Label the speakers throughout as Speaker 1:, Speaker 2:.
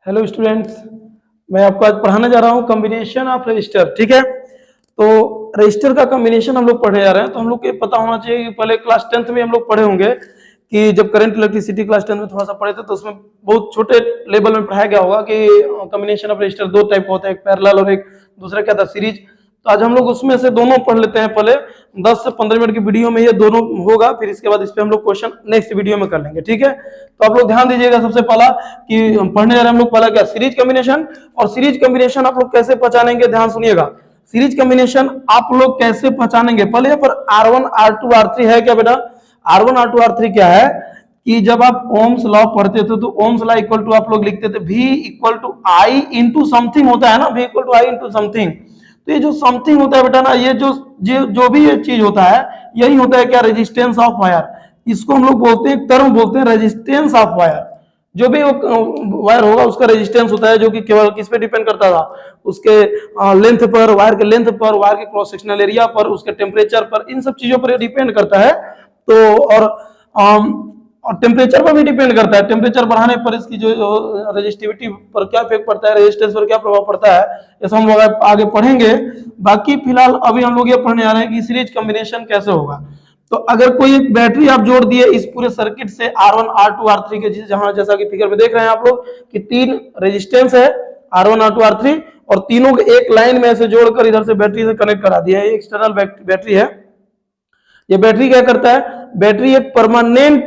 Speaker 1: Hello students, मैं आपको आज पढ़ाने जा रहा हूँ कॉम्बिनेशन ऑफ रजिस्टर। ठीक है, तो रजिस्टर का कॉम्बिनेशन हम लोग पढ़े जा रहे हैं। तो हम लोग को पता होना चाहिए कि पहले क्लास 10th में हम लोग पढ़े होंगे कि जब करंट इलेक्ट्रिसिटी क्लास 10th में थोड़ा सा पढ़े थे तो उसमें बहुत छोटे लेवल में पढ़ाया गया होगा कि कॉम्बिनेशन ऑफ रजिस्टर दो टाइप का होता है, एक पैरेलल और एक दूसरा क्या था, सीरीज। तो आज हम लोग उसमें से दोनों पढ़ लेते हैं। पहले 10 से 15 मिनट की वीडियो में ये दोनों होगा, फिर इसके बाद इस पे हम लोग क्वेश्चन नेक्स्ट वीडियो में कर लेंगे। ठीक है, तो आप लोग ध्यान दीजिएगा। सबसे पहला कि पढ़ने जा रहे हैं हम लोग पहला क्या, सीरीज कॉम्बिनेशन। और सीरीज कॉम्बिनेशन आप लोग कैसे पहचानेंगे, ध्यान सुनिएगा। सीरीज कॉम्बिनेशन आप लोग कैसे पहचानेंगे, पहले यहाँ पर R1 R2 R3 है क्या बेटा। R1 R2 R3 क्या है कि जब आप ओम्स लॉ पढ़ते थे तो ओम्स लॉ इक्वल टू आप लोग लिखते थे V equal to I into something होता है ना, V equal to I into something. तो ये जो समथिंग होता है बेटा ना, ये जो भी ये चीज होता है यही होता है क्या, रेजिस्टेंस ऑफ वायर। इसको हम लोग बोलते हैं, टर्म बोलते हैं रेजिस्टेंस ऑफ वायर। जो भी वायर होगा उसका रेजिस्टेंस होता है, जो कि केवल किस पे डिपेंड करता था, उसके लेंथ पर, वायर के लेंथ पर, वायर के क्रॉस सेक्शनल एरिया पर, उसके टेम्परेचर पर, इन सब चीजों पर डिपेंड करता है। तो और टेम्परेचर पर भी डिपेंड करता है। टेम्परेचर बढ़ाने पर इसकी जो रेजिस्टिविटी पर क्या इफेक्ट पड़ता है, रेजिस्टेंस पर क्या प्रभाव पड़ता है, ये सब हम लोग आगे पढ़ेंगे। बाकी फिलहाल अभी हम लोग ये पढ़ने आ रहे हैं कि सीरीज कॉम्बिनेशन कैसे होगा। तो अगर कोई एक बैटरी आप जोड़ दिए इस पूरे सर्किट से R1 R2 R3 के, जहां जैसा कि फिगर में देख रहे हैं आप लोग कि तीन रेजिस्टेंस है R1 R2 R3, और तीनों को एक लाइन में ऐसे जोड़कर इधर से बैटरी से कनेक्ट करा दिया है। ये एक्सटर्नल बैटरी है। ये बैटरी क्या करता है, बैटरी एक परमानेंट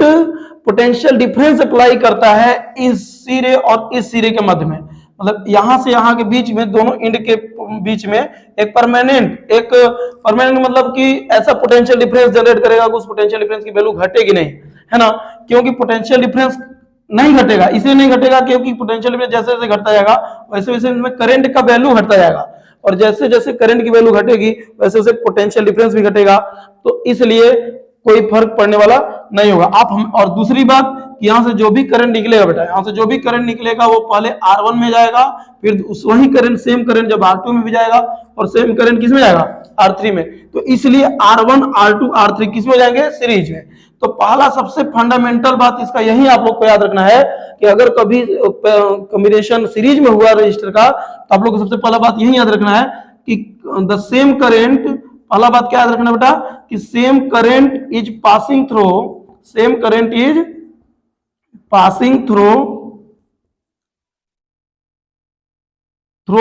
Speaker 1: पोटेंशियल डिफरेंस अप्लाई करता है इस सिरे और इस सिरे के मध्य में। मतलब यहां से यहां के बीच में, दोनों एंड के बीच में एक परमानेंट मतलब कि ऐसा पोटेंशियल डिफरेंस जनरेट करेगा कि उस पोटेंशियल डिफरेंस की वैल्यू घटेगी नहीं, है ना। क्योंकि पोटेंशियल डिफरेंस नहीं घटेगा, इसलिए नहीं घटेगा क्योंकि पोटेंशियल डिफरेंस जैसे जैसे घटता जाएगा वैसे वैसे इसमें करंट का वैल्यू घटता जाएगा, और जैसे जैसे करंट की वैल्यू घटेगी वैसे वैसे पोटेंशियल डिफरेंस भी घटेगा। तो इसलिए कोई फर्क पड़ने वाला नहीं होगा। आप हम और दूसरी बात कि यहां से जो भी करंट निकलेगा बेटा, यहां से जो भी करंट निकलेगा वो पहले R1 में जाएगा, फिर उस वही करंट, सेम करंट जब R2 में भी जाएगा, और सेम करंट किस में जाएगा, R3 में। तो इसलिए R1 R2 R3 किस में जाएंगे, सीरीज में। तो पहला सबसे फंडामेंटल बात इसका यही आप लोग को याद रखना है कि अगर कभी कॉम्बिनेशन सीरीज में हुआ रजिस्टर का, तो आप लोग को सबसे पहला बात यही याद रखना है कि द सेम करंट, पहला बात क्या याद रखना बेटा कि same current is passing through, same current is passing through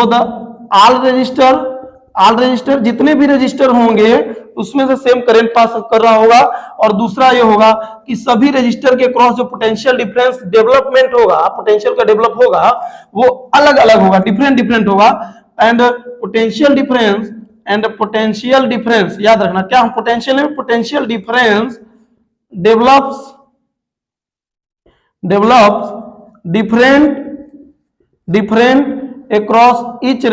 Speaker 1: the all register, जितने भी रजिस्टर होंगे उसमें से सेम करंट पास कर रहा होगा। और दूसरा ये होगा कि सभी रजिस्टर के क्रॉस जो पोटेंशियल डिफरेंस डेवलपमेंट होगा, पोटेंशियल का डेवलप होगा, वो अलग अलग होगा, डिफरेंट होगा। एंड पोटेंशियल डिफरेंस याद रखना, क्या हम पोटेंशियल है, potential difference develops different across each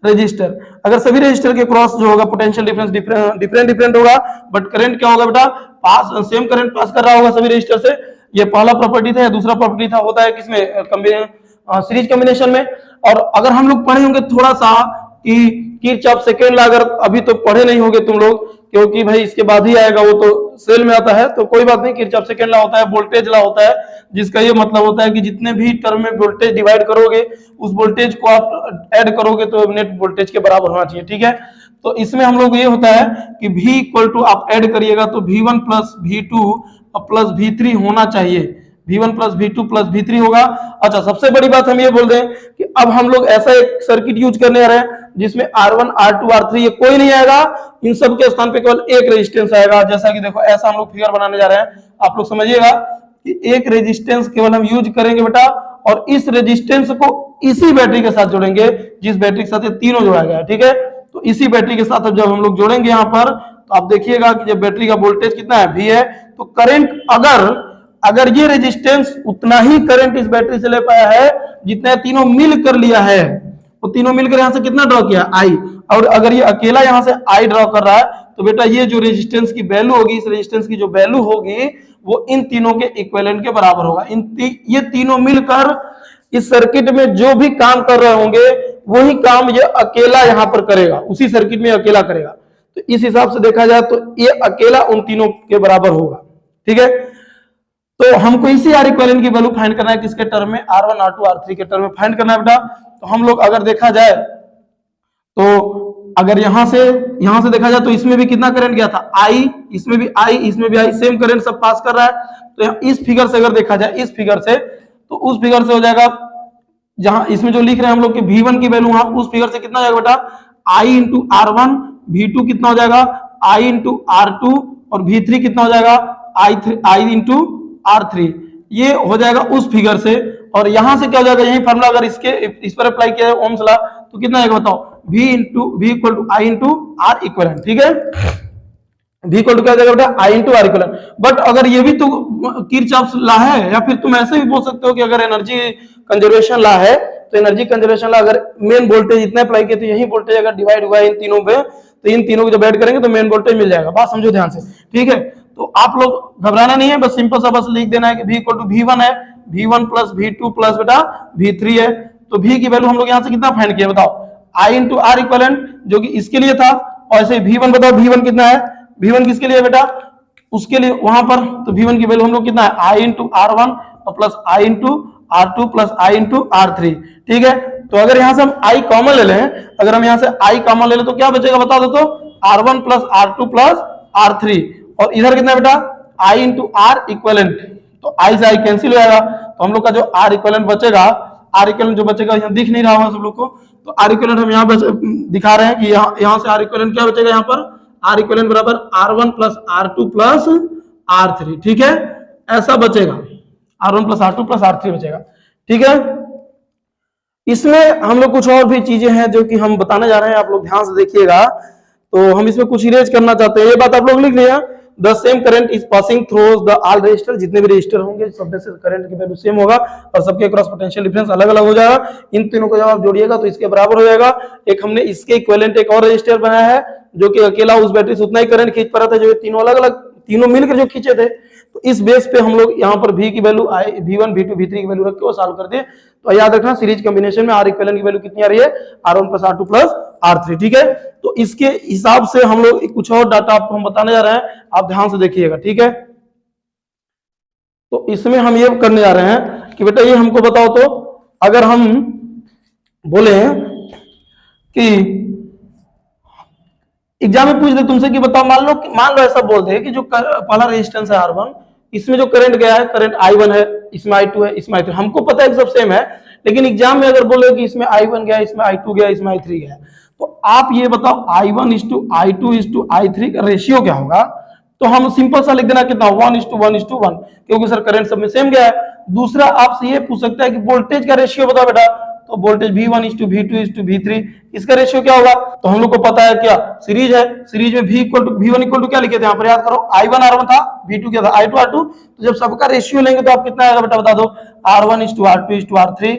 Speaker 1: resistor. अगर सभी रजिस्टर के क्रॉस जो होगा पोटेंशियल डिफरेंस डिफरेंट होगा, बट करंट क्या होगा बेटा, पास सेम करंट पास कर रहा होगा सभी रजिस्टर से। ये पहला प्रॉपर्टी था। दूसरा प्रॉपर्टी था होता है किसमें, सीरीज कॉम्बिनेशन में। और अगर हम लोग पढ़े होंगे थोड़ा सा कि किरचॉफ सेकेंड लॉ, अगर अभी तो पढ़े नहीं होंगे तुम लोग, क्योंकि भाई इसके बाद ही आएगा, वो तो सेल में आता है, तो कोई बात नहीं। किरचॉफ सेकेंड लॉ होता है वोल्टेज लॉ होता है, जिसका ये मतलब होता है कि जितने भी टर्म में वोल्टेज डिवाइड करोगे उस वोल्टेज को आप ऐड करोगे तो नेट वोल्टेज के बराबर होना चाहिए। ठीक है, तो इसमें हम लोग ये होता है कि V इक्वल टू आप ऐड करिएगा तो V1 plus V2 plus V3 होना चाहिए। V1 plus V2 plus V3 होगा। अच्छा, सबसे बड़ी बात हम ये बोल दें कि अब हम लोग ऐसा एक सर्किट यूज करने आ रहे हैं जिसमें R1 R2 R3 ये कोई नहीं आएगा, इन सब के स्थान पे केवल एक रेजिस्टेंस आएगा। जैसा कि देखो ऐसा हम लोग फिगर बनाने जा रहे हैं, आप लोग समझिएगा कि एक रेजिस्टेंस केवल हम यूज करेंगे बेटा, और इस रेजिस्टेंस को इसी बैटरी के साथ जोड़ेंगे जिस बैटरी के साथ ये तीनों जोड़ा गया है। ठीक है, तो इसी बैटरी के साथ अब जब हम लोग जोड़ेंगे यहाँ पर, तो आप देखिएगा कि जब बैटरी का वोल्टेज कितना है, V है, तो करंट अगर ये रेजिस्टेंस उतना ही करंट इस बैटरी से ले पाया है जितना तीनों मिल कर लिया है, तो तीनों मिलकर यहां से कितना ड्रॉ किया, I। और अगर ये अकेला यहां से I ड्रॉ कर रहा है, तो बेटा ये जो रेजिस्टेंस की वैल्यू होगी, इस रेजिस्टेंस की जो वैल्यू होगी वो इन तीनों के इक्विवेलेंट के बराबर होगा। ये तीनों मिलकर इस सर्किट में जो भी काम कर रहे होंगे वही काम ये अकेला यहां पर करेगा, उसी सर्किट में अकेला करेगा। तो इस हिसाब से देखा जाए तो ये अकेला उन तीनों के बराबर होगा। ठीक है, तो हमको इसी आर इक्विवेलेंट की वैल्यू फाइंड करना है किसके टर्म में, R1 R2 R3 के टर्म में फाइंड करना है बेटा। तो हम लोग अगर देखा जाए तो अगर यहां से देखा जाए तो इसमें भी कितना करंट गया था, I, इसमें भी I, इसमें भी I, सेम करंट सब पास कर रहा है। तो इस फिगर से अगर देखा जाए, इस फिगर से, तो उस फिगर से हो जाएगा, जहां इसमें जो लिख रहे हैं हम लोग कि V1 की वैल्यू, वहां उस फिगर से कितना हो जाएगा बेटा, I इंटू R1, V2 कितना हो जाएगा, I इंटू R2, और V3 कितना हो जाएगा, I इंटू R3। ये हो जाएगा उस फिगर से। और यहां से क्या हो जाएगा, यही फार्मूला अगर इस पर अप्लाई किया है ओम्स लॉ, तो कितना आएगा बताओ, V equal to I into R equivalent. ठीक है, V इक्वल टू क्या जाएगा बेटा, I into R equivalent. But अगर ये भी तो किरचॉफ्स लॉ है, या फिर तुम ऐसे भी बोल सकते हो कि अगर एनर्जी कंजर्वेशन लॉ है, तो एनर्जी कंजर्वेशन लॉ अगर मेन वोल्टेज इतना अप्लाई किया तो यही वोल्टेज अगर डिवाइड हुआ इन तीनों पे, तो इन तीनों को जब ऐड करेंगे तो मेन वोल्टेज मिल जाएगा। बात समझो ध्यान से, ठीक है। तो आप लोग घबराना नहीं है, बस सिंपल सा बस लिख देना है कि V इक्वल टू V1 है, V1 प्लस V2 प्लस बेटा V3 है। तो V की वैल्यू हम लोग यहां से कितना फाइंड किया बताओ, I इंटू R इक्वलेंट, जो कि इसके लिए था। और ऐसे V1 बताओ, V1 कितना है, V1 किसके लिए बेटा, उसके लिए वहां पर। तो V1 की वैल्यू हम लोग कितना है, I इंटू R1 और plus I into R2 plus I into R3। ठीक है, तो अगर यहां से हम I कॉमन ले लें, अगर हम यहां से I कॉमन ले लें तो क्या बचेगा बता दो तो, R1 plus R2 plus R3, और इधर कितना बेटा, I इंटू R इक्वलेंट। तो I से I कैंसिल हो जाएगा, तो हम लोग का जो R इक्वलेंट बचेगा, R इक्वलेंट जो बचेगा, यहाँ दिख नहीं रहा होगा सब लोग को, तो R इक्वलेंट हम यहाँ दिखा रहे हैं कि यहाँ से R इक्वलेंट क्या बचेगा, यहाँ पर R इक्वलेंट बराबर R1 plus R2 plus R3। ठीक है, ऐसा बचेगा, R1 plus R2 plus R3 बचेगा। ठीक है, इसमें हम लोग कुछ और भी चीजें हैं जो कि हम बताने जा रहे हैं, आप लोग ध्यान से देखिएगा। तो हम इसमें कुछ इरेज करना चाहते हैं, ये बात आप लोग लिख लिया। The same current is passing through the all register, जितने भी रजिस्टर होंगे सब में से करंट की वैल्यू सेम होगा, और सबके क्रॉस पोटेंशियल डिफरेंस अलग अलग हो जाएगा। इन तीनों को जब आप जोड़िएगा तो इसके बराबर हो जाएगा। एक हमने इसके इक्विवेलेंट एक और रजिस्टर बनाया है, जो कि अकेला उस बैटरी से उतना ही करंट खींच पा रहा था जो तीनों अलग अलग, तीनों मिलकर जो खींचे थे। तो इस बेस पे हम लोग यहाँ पर V की वैल्यू V1 V2 V3 की वैल्यू रख के वो सॉल्व कर दिए। तो याद रखना सीरीज कॉम्बिनेशन में R इक्विवेलेंट की वैल्यू कितनी आ रही है, R1 plus R2 plus R3। ठीक है, तो इसके हिसाब से हम लोग कुछ और डाटा आपको हम बताने जा रहे हैं, आप ध्यान से देखिएगा। ठीक है, तो इसमें हम ये करने जा रहे हैं कि बेटा ये हमको बताओ तो, अगर हम बोले कि एग्जाम में पूछ दे तुमसे कि बताओ, मान लो ऐसा बोल दे कि जो पहला रेजिस्टेंस है R1, इसमें जो करंट गया है, करंट I1 है, इसमें I2 है, इसमें I3, हमको पता है सब सेम है, लेकिन एग्जाम में अगर बोले कि इसमें I1 गया, इसमें I2 गया, इसमें I3 गया, तो आप ये बताओ I1 is to I2 is to I3 का रेशियो क्या होगा। तो हम सिंपल सा लिख देना कितना, 1:1:1, क्योंकि सर करंट सब में सेम गया है। दूसरा आपसे ये पूछ सकता है कि वोल्टेज का रेशियो बताओ बेटा, तो voltage V1 is to V2 is to V3, इसका रेशियो क्या होगा। तो हम लोग को पता है क्या, सीरीज है, सीरीज में V1 इक्वल टू क्या लिखे थे यहाँ पर, याद करो, I1 R1 था, V2 क्या था, I2 R2। तो जब सबका रेशियो लेंगे तो आप कितना आएगा बेटा बता दो, R1 is to R2 is to R3।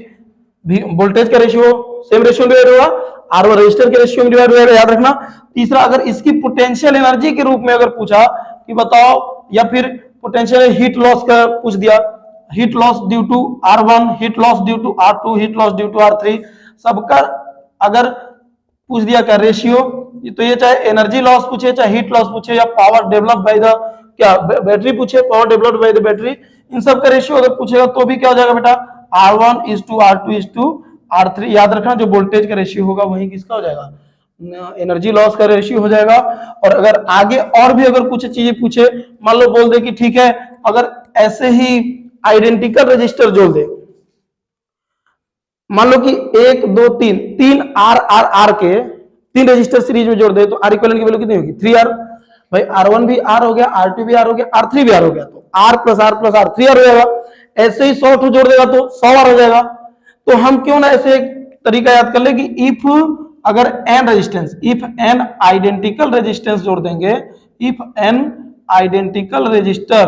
Speaker 1: Voltage का रेशियो सेम रेशियो डिवाइड होगा, R1 रजिस्टर के रेशियो में डिवाइड होगा, याद रखना। तीसरा, अगर इसकी पोटेंशियल एनर्जी के रूप में अगर पूछा कि बताओ, या फिर पोटेंशियल हीट लॉस का पूछ दिया, heat loss due to R1, heat loss due to R2, heat loss due to R3, सबका अगर पूछ दिया क्या रेशियो, तो ये चाहे एनर्जी लॉस पूछे, चाहे हीट लॉस पूछे, या पावर डेवलप बाय द क्या बैटरी पूछे, power developed by the battery, इन सब का रेशियो अगर पूछेगा तो भी क्या हो जाएगा बेटा, R1 is to R2 is to R3। याद रखना, जो वोल्टेज का रेशियो होगा वही किसका हो जाएगा, एनर्जी लॉस का रेशियो हो जाएगा। और अगर आगे और भी अगर कुछ चीजें पूछे, मान लो बोल दे कि ठीक है, अगर ऐसे ही आइडेंटिकल रजिस्टर जोड़ दे, मान लो कि 1 2 3 तीन R के 3 रजिस्टर सीरीज में जोड़ दे, तो R इक्विवेलेंट की वैल्यू कितनी होगी, 3R। भाई R1 भी R हो गया, R2 भी R हो गया, R3 भी R हो गया, तो R plus R plus R 3R हो जाएगा। ऐसे ही 100 जोड़ देगा तो 100R हो जाएगा। तो हम क्यों ना ऐसे एक तरीका याद कर ले कि इफ अगर n resistance, if n identical resistance जोड़ देंगे, if n identical resistor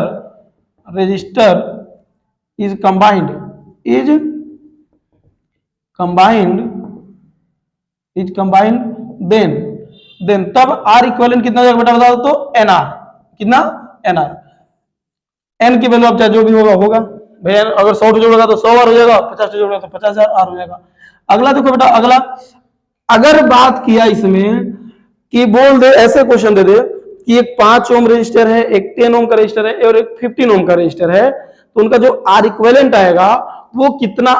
Speaker 1: is combined then तब R इक्विवेलेंट कितना हो जाएगा बेटा बता दो तो, NR कितना, NR। n की वैल्यू अब चाहे जो भी होगा भाई, अगर 100 जोड़ेगा तो 100R हो जाएगा, 50 जोड़ेगा तो 50R हो जाएगा। अगला देखो बेटा, अगला अगर बात किया इसमें कि बोल दे, ऐसे क्वेश्चन दे दे कि एक 5 ओम रजिस्टर है, एक 10 ओम का रजिस्टर है और एक 15 ओम का रजिस्टर है, तो उनका जो आर इक्विवेलेंट आएगा वो कितना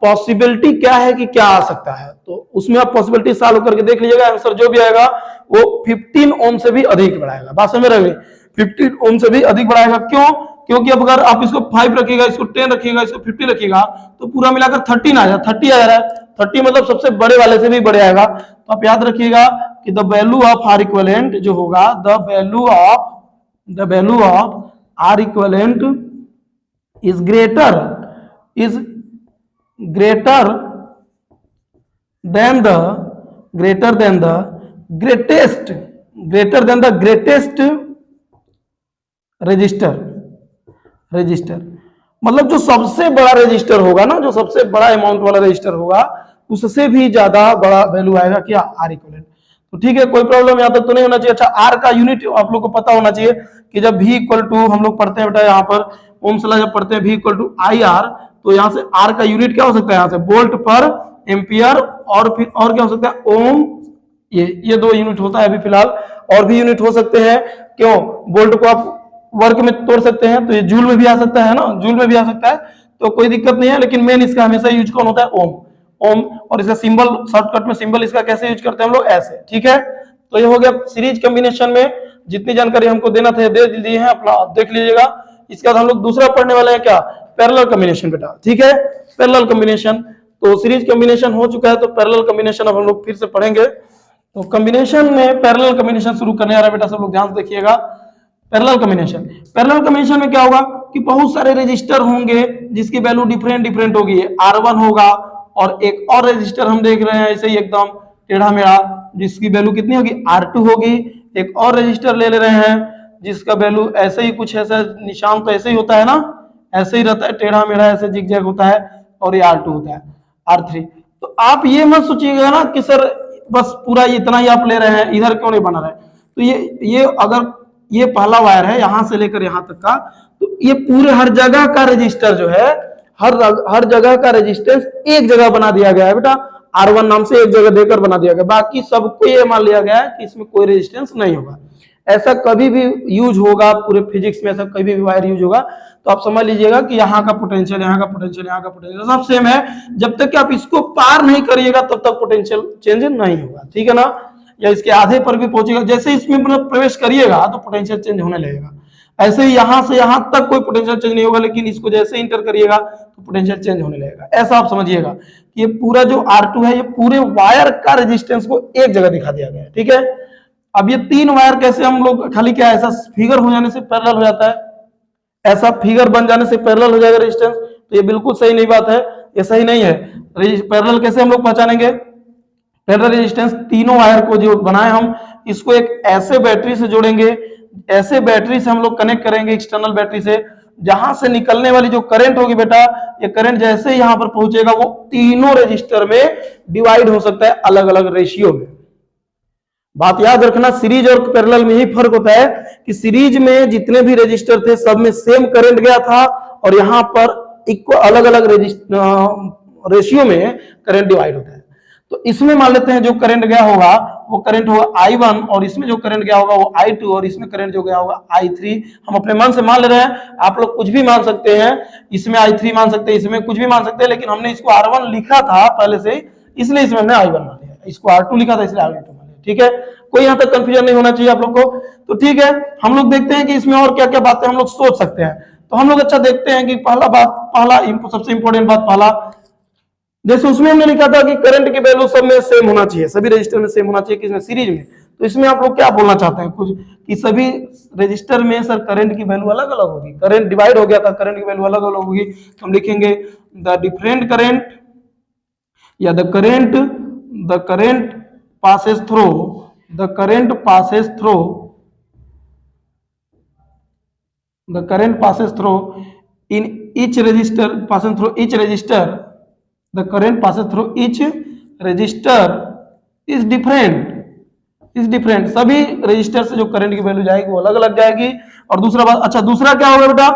Speaker 1: पॉसिबिलिटी क्या है कि क्या आ सकता है, तो उसमें आप पॉसिबिलिटी सॉल्व करके देख लीजिएगा, आंसर जो भी आएगा वो 15 ओम से भी अधिक बढ़ाएगा। बात समझ रहे हैं? 15 ओम से भी अधिक बढ़ाएगा। क्यों? क्योंकि अब अगर आप इसको 5 रखिएगा, इसको 10 रखिएगा, इसको 50 रखिएगा, तो पूरा मिलाकर 13 आ जाएगा, 30 आ रहा है। 30 मतलब सबसे बड़े वाले से भी बड़े आएगा। तो आप याद रखिएगा कि the value of R equivalent जो होगा, the value of R equivalent is greater than the greatest resistor. मतलब जो सबसे बड़ा रजिस्टर होगा ना, जो सबसे बड़ा अमाउंट वाला रजिस्टर होगा, उससे भी ज्यादा बड़ा वैल्यू आएगा क्या, आर इक्विवेलेंट। तो ठीक है, कोई प्रॉब्लम यहाँ तक तो नहीं होना चाहिए। अच्छा, आर का यूनिट आप लोग को पता होना चाहिए कि जब V इक्वल टू हम लोग पढ़ते हैं बेटा, यहाँ पर ओम्स लॉ जब पढ़ते हैं V equal to I R, तो यहाँ से आर का यूनिट क्या हो सकता है, यहाँ से वोल्ट पर एम्पियर, और फिर और क्या हो सकता है, ओम। ये 2 यूनिट होता है अभी फिलहाल, और भी यूनिट हो सकते हैं। क्यों? वोल्ट को आप वर्ग में तोड़ सकते हैं, तो ये जूल में भी आ सकता है ना, जूल में भी आ सकता है, तो कोई दिक्कत नहीं है। लेकिन मेन इसका हमेशा यूज कौन होता है, ओम। और इसका सिंबल, शॉर्टकट में सिंबल इसका कैसे यूज करते हैं हम लोग, ऐसे। ठीक है, तो ये हो गया सीरीज कॉम्बिनेशन में जितनी जानकारी हमको देना था दे दी है, अपना देख लीजिएगा। इसके बाद हम लोग दूसरा पढ़ने वाले हैं क्या, पैरेलल कॉम्बिनेशन बेटा। ठीक है, पैरेलल कॉम्बिनेशन, तो सीरीज कॉम्बिनेशन हो चुका है, तो पैरेलल कॉम्बिनेशन अब हम लोग फिर से पढ़ेंगे। तो कॉम्बिनेशन में पैरेलल कॉम्बिनेशन शुरू करने आ रहा है बेटा, सब लोग ध्यान से देखिएगा। पैरेलल कॉम्बिनेशन में क्या होगा कि बहुत सारे रजिस्टर होंगे जिसकी वैल्यू डिफरेंट होगी। R1 होगा, और एक और रजिस्टर हम देख रहे हैं ऐसे ही एकदम टेढ़ा मेढ़ा, जिसकी वैल्यू कितनी होगी, R2 होगी। एक और रजिस्टर ले रहे हैं जिसका वैल्यू ऐसे ही कुछ, ऐसा निशान तो ऐसे ही होता है ना, ऐसे ही रहता है, टेढ़ा मेढ़ा ऐसे जिगजैग होता है, और ये R2 होता है, R3। तो आप ये मत सोचिएगा ना कि सर बस पूरा इतना ही आप ले रहे हैं, इधर क्यों नहीं बना रहे। तो ये अगर ये पहला वायर है यहां से लेकर यहां तक का, तो ये पूरे हर जगह का रजिस्टर जो है, हर जगह का रेजिस्टेंस एक जगह बना दिया गया है बेटा, R1 नाम से एक जगह देकर बना दिया गया। बाकी सबको ये मान लिया गया है कि इसमें कोई रेजिस्टेंस नहीं होगा। ऐसा कभी भी यूज होगा पूरे फिजिक्स में, ऐसा कभी भी वायर यूज होगा तो आप समझ लीजिएगा कि यहाँ का पोटेंशियल, यहाँ का पोटेंशियल, यहाँ का पोटेंशियल सब सेम है। जब तक कि आप इसको पार नहीं करिएगा तब तक पोटेंशियल चेंज नहीं होगा, ठीक है ना, या इसके आधे पर भी पहुंचेगा। जैसे इसमें मतलब प्रवेश करिएगा तो पोटेंशियल चेंज होने लगेगा। ऐसे ही यहां से यहां तक कोई पोटेंशियल चेंज नहीं होगा, लेकिन इसको जैसे इंटर करिएगा तो पोटेंशियल चेंज होने लगेगा। ऐसा आप समझिएगा कि ये पूरा जो R2 है ये पूरे वायर का रेजिस्टेंस को एक जगह दिखा दिया गया है, ठीक है। अब ये 3 वायर कैसे हम लोग खाली क्या ऐसा फिगर हो जाने से पैरेलल हो जाता है, ऐसा फिगर बन जाने से पैरेलल हो जाएगा रेजिस्टेंस, तो ये बिल्कुल सही नहीं बात है, ये सही नहीं है। पैरेलल कैसे हम लोग पहचानेंगे, पैरेलल रेजिस्टेंस तीनों वायर को जो बनाए हम इसको एक ऐसे बैटरी से जोड़ेंगे, ऐसे बैटरी से हम लोग कनेक्ट करेंगे एक्सटर्नल बैटरी से, जहां से निकलने वाली जो करंट होगी बेटा, ये करंट जैसे यहां पर पहुंचेगा वो तीनों रजिस्टर में डिवाइड हो सकता है अलग अलग रेशियो में। बात याद रखना, सीरीज और पैरेलल में ही फर्क होता है कि सीरीज में जितने भी रजिस्टर थे सब में सेम करंट गया था, और यहां पर इक्वल अलग अलग रेशियो में करंट डिवाइड होता है। तो इसमें मान लेते हैं जो करंट गया होगा वो करंट होगा I1, और इसमें जो करंट गया होगा वो I2, और इसमें करंट जो गया होगा I3। हम अपने मन से मान ले रहे हैं, आप लोग कुछ भी मान सकते हैं, इसमें I3 मान सकते हैं, इसमें कुछ भी मान सकते हैं, लेकिन हमने इसको R1 लिखा था पहले से, इसलिए इसमें हमने I1 मान लिया, इसको R2 लिखा था इसलिए R2 मान लिया, ठीक है। कोई यहाँ तक कंफ्यूजन नहीं होना चाहिए आप लोग को। तो ठीक है, हम लोग देखते हैं कि इसमें और क्या क्या बातें हम लोग सोच सकते हैं। तो हम लोग अच्छा देखते हैं कि पहला सबसे इंपॉर्टेंट बात, पहला जैसे उसमें हमने लिखा था कि करंट की वैल्यू सब में सेम होना चाहिए, सभी रजिस्टर में सेम होना चाहिए, किसमें, सीरीज में। तो इसमें आप लोग क्या बोलना चाहते हैं कुछ कि सभी रजिस्टर में सर करंट की वैल्यू अलग अलग होगी, करंट डिवाइड हो गया था, करंट की वैल्यू अलग अलग होगी। तो हम लिखेंगे द डिफरेंट करंट या the current passes through in each resistor the current passes through each register is different। सभी रजिस्टर से जो करंट की वैल्यू जाएगी वो अलग अलग जाएगी। और दूसरा बात, अच्छा दूसरा क्या होगा बेटा,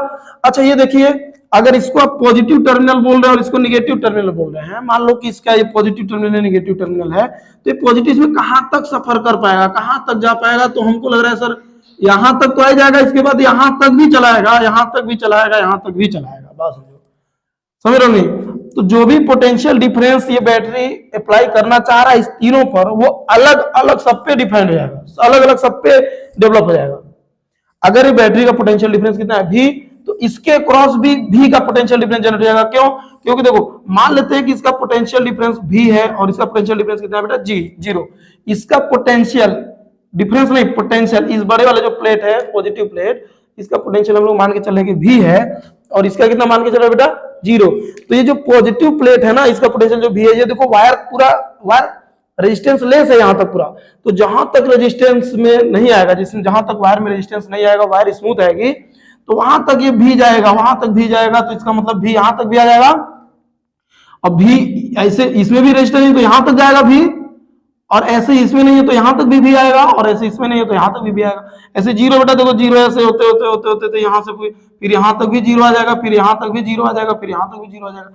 Speaker 1: अच्छा ये देखिए, अगर इसको आप पॉजिटिव टर्मिनल बोल रहे हैं और इसको निगेटिव टर्मिनल बोल रहे हैं, मान लो कि इसका ये पॉजिटिव टर्मिनल है, निगेटिव टर्मिनल है, तो ये पॉजिटिव इसमें कहां तक सफर कर पाएगा, कहां तक जा पाएगा। तो हमको लग रहा है सर यहां तक तो आ जाएगा, इसके बाद यहां तक भी चलाएगा, यहां तक भी चलाएगा, यहां तक भी चलाएगा। बात समझो, समझ रहे हो नहीं? तो जो भी पोटेंशियल डिफरेंस ये बैटरी अप्लाई करना चाह रहा है इस तीनों पर, वो अलग अलग सब पे डिफाइन हो जाएगा, अलग अलग सब पे डेवलप हो जाएगा। अगर ये बैटरी का पोटेंशियल डिफरेंस कितना है V, तो इसके क्रॉस भी V का पोटेंशियल डिफरेंस जनरेट हो जाएगा। क्यों? क्योंकि देखो मान लेते हैं कि इसका पोटेंशियल डिफरेंस V है और इसका पोटेंशियल डिफरेंस कितना है बेटा G0। इसका पोटेंशियल डिफरेंस नहीं, पोटेंशियल इस बड़े वाले जो प्लेट है पॉजिटिव प्लेट, इसका पोटेंशियल हम लोग मान के चल रहे हैं कि V है और इसका कितना मान के चल रहा है बेटा 0। तो ये जो पॉजिटिव प्लेट है ना, इसका पोटेंशियल जो V है, ये देखो वायर पूरा वायर रेजिस्टेंस लेस है यहां तक पूरा, तो जहां तक रेजिस्टेंस में नहीं आएगा, जिसमें जहां तक वायर में रेजिस्टेंस नहीं आएगा, वायर स्मूथ आएगी, तो वहां तक ये भी जाएगा, वहां तक भी जाएगा, तो इसका मतलब भी यहां तक भी आ जाएगा। और भी ऐसे इसमें भी रेजिस्टेंस नहीं तो यहां तक जाएगा भी, और ऐसे इसमें नहीं है तो यहां तक भी आएगा, और ऐसे इसमें नहीं है तो यहां तक भी आएगा। ऐसे जीरो बेटा देखो जीरो ऐसे होते होते होते होते तो यहां से फिर यहां तक भी जीरो आ जाएगा, फिर यहां तक भी जीरो आ जाएगा, फिर यहां तक भी जीरो आ जाएगा।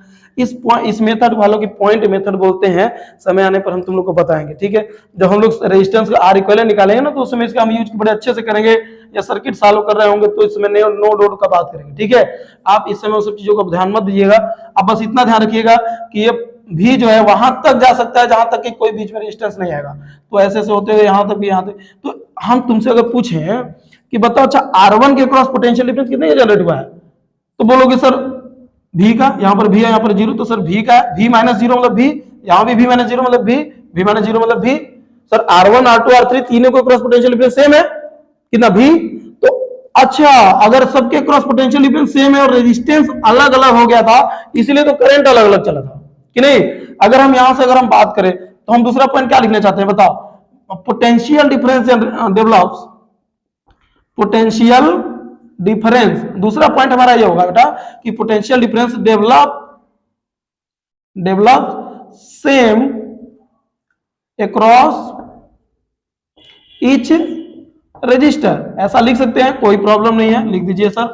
Speaker 1: इस मेथड वालों की पॉइंट मेथड बोलते हैं, समय आने पर हम तुम लोग को बताएंगे, ठीक है। जब हम लोग रेजिस्टेंस का आर इक्विवेलेंट निकालेंगे ना, तो उस समय इसका हम यूज बड़े अच्छे से करेंगे, या सर्किट सॉल्व कर रहे होंगे तो इसमें नो डोड का बात करेंगे, ठीक है। आप इस समय उस सब चीजों का ध्यान मत दीजिएगा, आप बस इतना ध्यान रखिएगा कि ये भी जो है वहां तक जा सकता है जहां तक कि कोई बीच में रेजिस्टेंस नहीं आएगा। तो ऐसे ऐसे होते हुए यहां तक भी, यहां तक। तो हम तुमसे अगर पूछें कि बताओ अच्छा R1 के क्रॉस पोटेंशियल डिफरेंस कितने जनरेट हुआ है, तो बोलोगे सर V का, यहाँ पर V है यहाँ पर 0, तो सर V का V माइनस 0 मतलब V, यहाँ भी V माइनस 0 मतलब V माइनस 0 मतलब V। Sir R1 R2 R3 तीनों को क्रॉस पोटेंशियल डिफरेंस सेम है, कितना V। तो अच्छा अगर सबके क्रॉस पोटेंशियल डिफरेंस सेम है और रेजिस्टेंस अलग अलग हो गया था, इसीलिए तो करंट अलग अलग चला था कि नहीं। अगर हम यहां से अगर हम बात करें तो हम दूसरा पॉइंट क्या लिखना चाहते हैं बताओ, potential difference develops, potential difference, दूसरा पॉइंट हमारा ये होगा बेटा कि potential difference develop same across each resistor, ऐसा लिख सकते हैं, कोई प्रॉब्लम नहीं है, लिख दीजिए सर,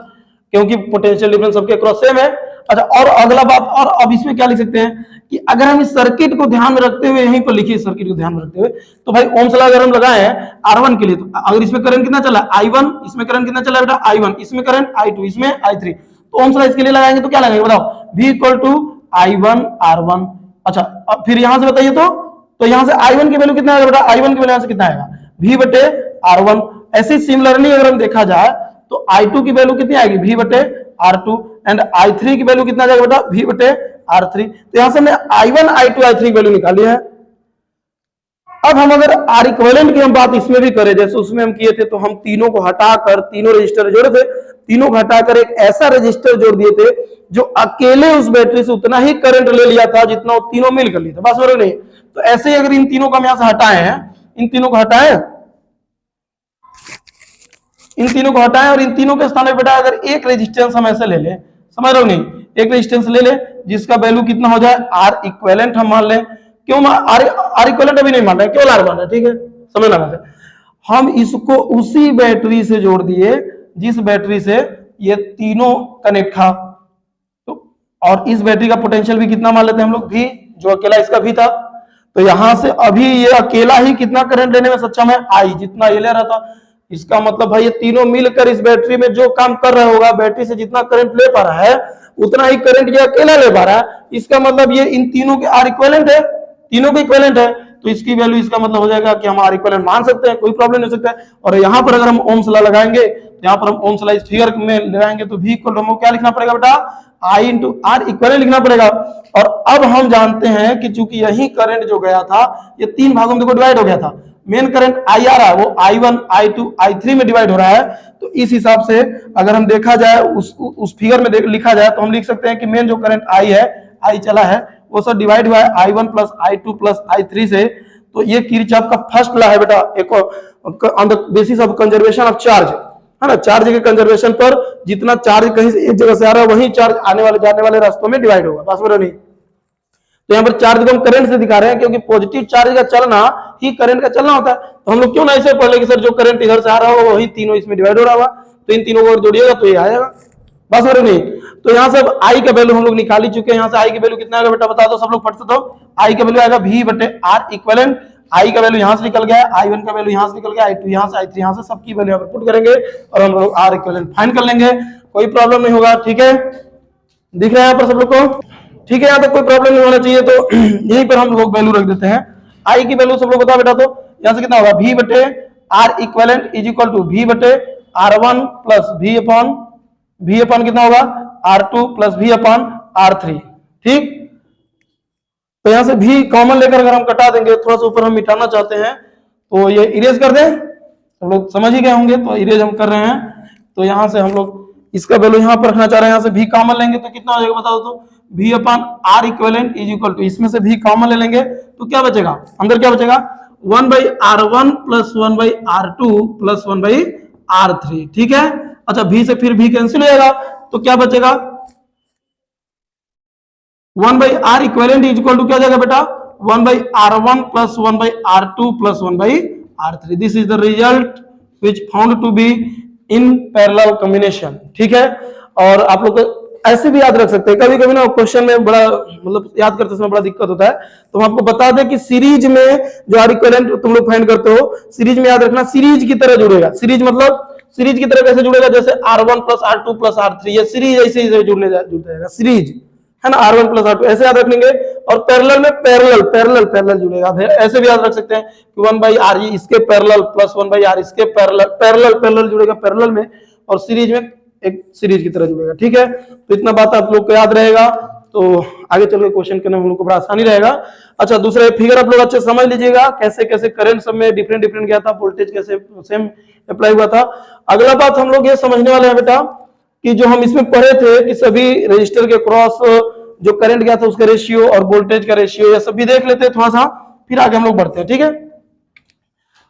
Speaker 1: क्योंकि पोटेंशियल डिफरेंस सबके अक्रॉस सेम है। अच्छा और अगला बात, और अब इसमें क्या लिख सकते हैं कि अगर हम इस सर्किट को ध्यान में रखते हुए, यहीं पर लिखिए सर्किट को ध्यान में रखते हुए, तो भाई ओम्स लॉ अगर हम लगाए हैं R1 के लिए, तो अगर इसमें करंट कितना चला I1, इसमें करंट कितना चला बेटा I1, इसमें करंट I2, इसमें I3, तो ओम्स लॉ इसके लिए लगाएंगे तो क्या लगाएंगे बताओ, V equal to I1 R1। अच्छा अब फिर यहां से बताइए, तो यहां से I1 की वैल्यू कितना आएगा बेटा, I1 की वैल्यू यहां से कितना आएगा V बटे R1। ऐसे सिमिलरली अगर हम देखा जाए तो I2 की वैल्यू कितनी आएगी V बटे R2, एंड I3 की वैल्यू कितना जाएगा बेटा V बटे R3। तो यहां से हमने I1 I2 I3 की वैल्यू निकाली है। अब हम अगर R इक्विवेलेंट की हम बात इसमें भी करें, जैसे उसमें हम किए थे, तो हम तीनों को हटाकर, तीनों रजिस्टर जोड़े थे, तीनों को हटाकर एक ऐसा रजिस्टर जोड़ दिए थे जो अकेले उस बैटरी से उतना ही करंट ले लिया था जितना वो तीनों मिल कर लिए थे, बस और नहीं। तो ऐसे ही अगर इन तीनों को हम यहां से हटाए हैं, इन तीनों को हटाएं, इन तीनों को हटाएं, और इन तीनों के स्थान पे बेटा अगर एक रेजिस्टेंस हम ऐसे ले लें, समझ रहे हो नहीं, एक रेजिस्टेंस ले ले जिसका वैल्यू कितना हो जाए R इक्विवेलेंट हम मान लें। क्यों R इक्विवेलेंट अभी नहीं मान रहे, केवल R मान रहे, ठीक है, समझना बात है। हम इसको उसी बैटरी से जोड़ दिए जिस बैटरी से ये तीनों कनेक्ट था, तो और इस बैटरी का पोटेंशियल भी कितना मान लेते हैं हम लोग V, जो अकेला इसका V था। तो यहां से अभी ये अकेला ही कितना करंट लेने में सक्षम है I, जितना ये ले रहा था। इसका मतलब भाई ये तीनों मिलकर इस बैटरी में जो काम कर रहा होगा, बैटरी से जितना करंट ले पा रहा है उतना ही करंट ये अकेला ले पा रहा है। इसका मतलब ये इन तीनों के R इक्विवेलेंट है, तीनों के इक्विवेलेंट है, तो इसकी वैल्यू, इसका मतलब हो जाएगा कि हम R इक्विवेलेंट मान सकते हैं, कोई प्रॉब्लम नहीं हो सकता है। और यहाँ पर अगर हम ओम्स लॉ लगाएंगे, यहाँ पर हम ओम्स लॉ इस फिगर में लगाएंगे, तो V इक्वल हमको क्या लिखना पड़ेगा बेटा, I इंटू R इक्विवेलेंट लिखना पड़ेगा। और अब हम जानते हैं कि चूंकि यही करंट जो गया था ये तीन भागों में देखो डिवाइड हो गया था, मेन करंट I आ रहा है वो I1 I2 I3 में डिवाइड हो रहा है। तो इस हिसाब से अगर हम देखा जाए उस फिगर में लिखा जाए, तो हम लिख सकते हैं कि मेन जो करंट I है, I चला है, वो सब डिवाइड हुआ है I1 plus I2 plus I3 से। तो ये किरचॉफ का फर्स्ट लॉ है बेटा, एक on the basis of conservation of charge, है ना। चार्ज के कंजर्वेशन पर जितना चार्ज कहीं से एक जगह से आ रहा है वही चार्ज आने वाले जाने वाले रास्तों में डिवाइड होगा, बस बरो नहीं। तो यहाँ पर चार्ज को हम करंट से दिखा रहे हैं, क्योंकि पॉजिटिव चार्ज का चलना ही करंट का चलना होता है। तो हम लोग क्यों ना ऐसे पढ़ ले कि सर जो करंट इधर से आ रहा होगा वही तीनों इसमें डिवाइड हो रहा होगा, तो इन तीनों को अगर जोड़िएगा तो ये आएगा, बस और नहीं। तो यहाँ से I का वैल्यू हम लोग निकाल ही चुके हैं। यहाँ से I की वैल्यू कितना आएगा बेटा बता दो सब लोग फट से, तो I का वैल्यू आएगा V बटे R इक्विवेलेंट। I का वैल्यू यहाँ से निकल गया, I1 का वैल्यू यहाँ से निकल गया, I2 यहाँ से, I3 यहाँ से, सबकी वैल्यू यहाँ पर पुट करेंगे और हम लोग R इक्विवेलेंट फाइंड कर लेंगे, कोई प्रॉब्लम नहीं होगा, ठीक है। दिख रहा है यहाँ पर सब लोग को? ठीक है, यहाँ तो कोई प्रॉब्लम नहीं होना चाहिए, तो यहीं पर हम लोग वैल्यू रख देते हैं। आई की वैल्यू सब लोग बताओ बेटा, तो यहाँ से कितना होगा, v बटे R equivalent is equal to v बटे r1 प्लस v अपॉन कितना होगा, r2 plus v upon r3। ठीक, तो यहां से v कॉमन लेकर अगर हम कटा देंगे, थोड़ा सा ऊपर हम मिटाना चाहते हैं तो ये इरेज कर दें, सब लोग समझ ही गए होंगे, तो इरेज हम कर रहे हैं। तो यहां से हम लोग इसका वैल्यू यहां पर रखना चाह रहे हैं, यहाँ से v कॉमन लेंगे तो कितना हो जाएगा बताओ, तो v upon r equivalent is equal to, इसमें से v कॉमन ले लेंगे तो क्या बचेगा, अंदर क्या बचेगा, 1/r1 plus 1/r2 plus 1/r3। ठीक है, अच्छा v से फिर v कैंसिल हो जाएगा, तो क्या बचेगा, 1/r equivalent is equal to क्या जाएगा बेटा, 1/r1 plus 1/r2 plus 1/r3। This is the result which found to be in parallel combination. ठीक है, और आप लोग ऐसे भी याद रख सकते हैं, कभी कभी ना क्वेश्चन में बड़ा मतलब याद करते समय बड़ा दिक्कत होता है, तो हम आपको बता दें कि सीरीज में जो आर इक्विवेलेंट तुम लोग फाइंड करते हो, सीरीज में याद रखना सीरीज की तरह जुड़ेगा। सीरीज मतलब सीरीज की तरह कैसे जुड़ेगा, जैसे r1 plus r2 plus r3, ये सीरीज ऐसे ही जुड़ जाएगा, सीरीज है ना, r1 प्लस r2 ऐसे याद रख लेंगे। और पैरेलल में पैरेलल जुड़ेगा, फिर ऐसे भी याद रख सकते हैं कि 1/r इसके पैरेलल प्लस 1/r इसके पैरेलल जुड़ेगा पैरेलल में, और सीरीज में एक सीरीज की तरह जुड़ेगा। ठीक है, तो इतना बात आप लोग को याद रहेगा, तो आगे चल के क्वेश्चन करने में हम लोग को बड़ा आसानी रहेगा। अच्छा, दूसरा फिगर आप लोग अच्छे समझ लीजिएगा, कैसे कैसे करंट सब में डिफरेंट गया था, वोल्टेज कैसे सेम अप्लाई हुआ था। अगला बात हम लोग ये समझने वाले हैं बेटा कि जो हम इसमें पढ़े थे कि सभी रजिस्टर के क्रॉस जो करंट गया था उसका रेशियो और वोल्टेज का रेशियो, ये सब भी देख लेते हैं थोड़ा सा, फिर आगे हम लोग बढ़ते हैं। ठीक है,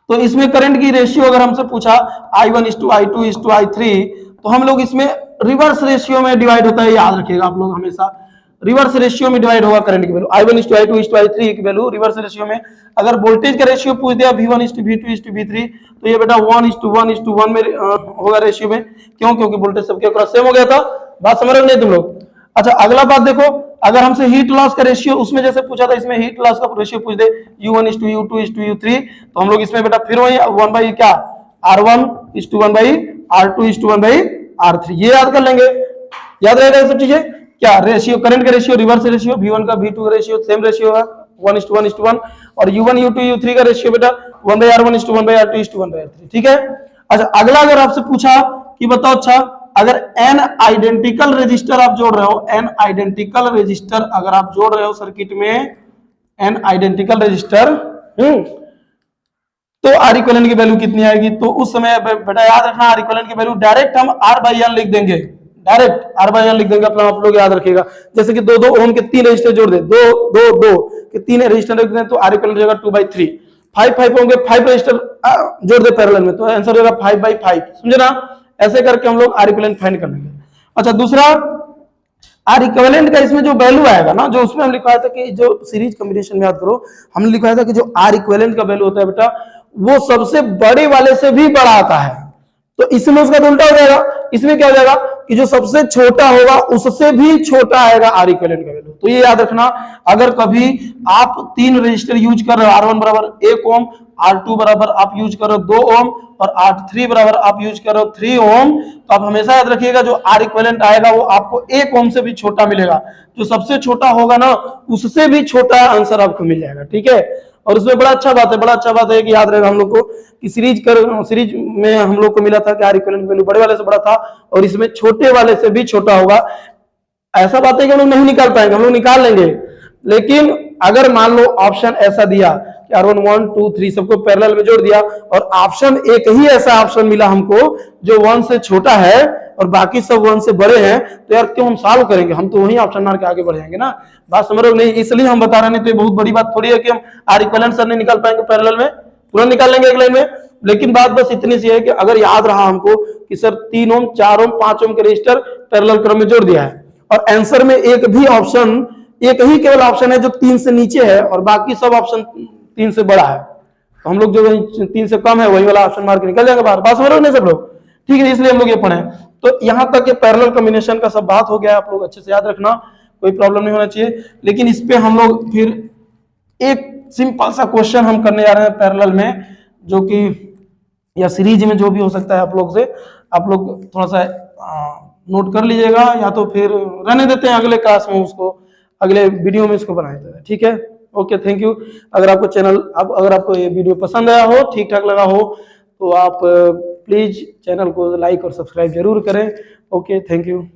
Speaker 1: तो इसमें करंट की रेशियो अगर हमसे पूछा I1:I2:I3, तो हम लोग इसमें रिवर्स रेशियो में डिवाइड होता है, याद रखिएगा आप लोग हमेशा, रिवर्स रेशियो में डिवाइड होगा करंट की वैल्यू, I1:I2:I3 की वैल्यू रिवर्स रेशियो में। अगर वोल्टेज का रेशियो पूछ दिया V1:V2:V3, तो ये बेटा 1:1:1 में होगा रेशियो में, क्यों, क्योंकि वोल्टेज सबके क्रॉस सेम हो गया था। बात समझ रहे नहीं तुम लोग? अच्छा, अगला बात देखो, अगर हमसे हीट लॉस का रेशियो उसमें जैसे पूछा था, इसमें हीट लॉस का रेशियो पूछ दे U1:U2:U3, तो हम लोग इसमें बेटा फिर वही 1 क्या R1:1/R2:1/R3, ये याद कर लेंगे, याद रहेगा ये सब चीजें। क्या रेशियो, करंट का रेशियो रिवर्स रेशियो, V1 का V2 का रेशियो सेम रेशियो होगा 1:1:1, और U1:U2:U3 का रेशियो बेटा 1/R1:1/R2:1/R3। ठीक है, अच्छा अगला अगर आपसे पूछा कि बताओ, अच्छा अगर n आइडेंटिकल रजिस्टर आप जोड़ रहे हो, n आइडेंटिकल रजिस्टर अगर आप जोड़ रहे हो सर्किट में, n आइडेंटिकल रजिस्टर, तो R इक्विवेलेंट की वैल्यू कितनी आएगी, तो उस समय बेटा याद रखना R इक्विवेलेंट की वैल्यू डायरेक्ट हम R/N लिख देंगे, डायरेक्ट R/N लिख देंगे अपना, आप लोग याद रखिएगा। जैसे कि 2 ओम के 3 रजिस्टर जोड़ दे, 2 के 3 रजिस्टर रख दें, तो R इक्विवेलेंट हो जाएगा 2/3। 5 होंगे, 5 रजिस्टर जोड़ दे पैरेलल में, तो आंसर होगा 5/5। समझे ना, ऐसे करके हम लोग R इक्विवेलेंट फाइंड कर लेंगे। अच्छा, दूसरा R इक्विवेलेंट का इसमें जो वैल्यू आएगा ना, जो उसमें हम लिखवाया था कि जो सीरीज कॉम्बिनेशन में याद करो, हमने लिखवाया था कि जो R इक्विवेलेंट का वैल्यू होता है बेटा, वो सबसे बड़े वाले से भी बड़ा आता है, तो इसमें उसका तो उल्टा हो जाएगा। इसमें क्या हो जाएगा कि जो सबसे छोटा होगा उससे भी छोटा आएगा R इक्विवेलेंट का वैल्यू। तो ये याद रखना, अगर कभी आप 3 रजिस्टर यूज कर रहे हो, R1 बराबर 1 ओम, R2 बराबर आप यूज करो 2 ओम, और R3 बराबर आप यूज करो 3 ओम, तो आप हमेशा याद रखिएगा जो R इक्विवेलेंट आएगा वो आपको 1 ओम से भी छोटा मिलेगा। जो सबसे छोटा होगा ना, उससे भी छोटा आंसर आपको मिल जाएगा। ठीक है, और उसमें बड़ा अच्छा बात है कि याद रहेगा हम लोग को कि सीरीज में हम लोग को मिला था कि R इक्विवेलेंट वैल्यू बड़े वाले से बड़ा था, और इसमें छोटे वाले से भी छोटा होगा। ऐसा बात है कि हम लोग नहीं निकाल पाएंगे, हम लोग निकाल लेंगे, लेकिन अगर मान लो ऑप्शन ऐसा दिया कि R1 1 2 3 सबको पैरेलल में जोड़ दिया, और ऑप्शन एक ही ऐसा ऑप्शन मिला हमको जो 1 से छोटा है और बाकी सब 1 से बड़े हैं, तो यार क्यों हम सॉल्व करेंगे, हम तो वही ऑप्शन मार के आगे बढ़ जाएंगे ना। बात समझ रहे हो नहीं, इसलिए हम बता रहे हैं, तो ये बहुत बड़ी बात थोड़ी है कि हम R इक्विवेलेंट सर नहीं निकाल पाएंगे पैरेलल में, तुरंत निकाल लेंगे एक लाइन में। लेकिन बात बस इतनी सी है कि अगर याद रहा हमको कि सर 3 ओम 4 ओम 5 ओम के रजिस्टर पैरेलल क्रम में जोड़ दिया है, और आंसर में एक ही केवल ऑप्शन है जो 3 से नीचे है, और बाकी सब ऑप्शन 3 से बड़ा है, तो हम लोग जो 3 से कम है वही वाला ऑप्शन मार के निकल जाएंगे बाहर। बात समझ रहे हो नहीं सब लोग? ठीक है, इसलिए हम लोग ये पढ़े। तो यहां तक ये पैरेलल कॉम्बिनेशन का सब बात हो गया, आप लोग अच्छे से याद रखना, कोई प्रॉब्लम नहीं होना चाहिए। लेकिन इस पे हम लोग फिर एक सिंपल सा क्वेश्चन हम करने जा रहे हैं पैरेलल में, जो कि या सीरीज में जो भी हो सकता है, आप लोग थोड़ा सा नोट कर लीजिएगा, या तो फिर रहने देते हैं अगले क्लास में, उसको अगले वीडियो में इसको बनाए थे, ठीक है। Okay, thank you. अगर आपको अगर आपको ये वीडियो पसंद आया हो, ठीक ठाक लगा हो, तो आप प्लीज चैनल को लाइक और सब्सक्राइब जरूर करें। Okay, thank you.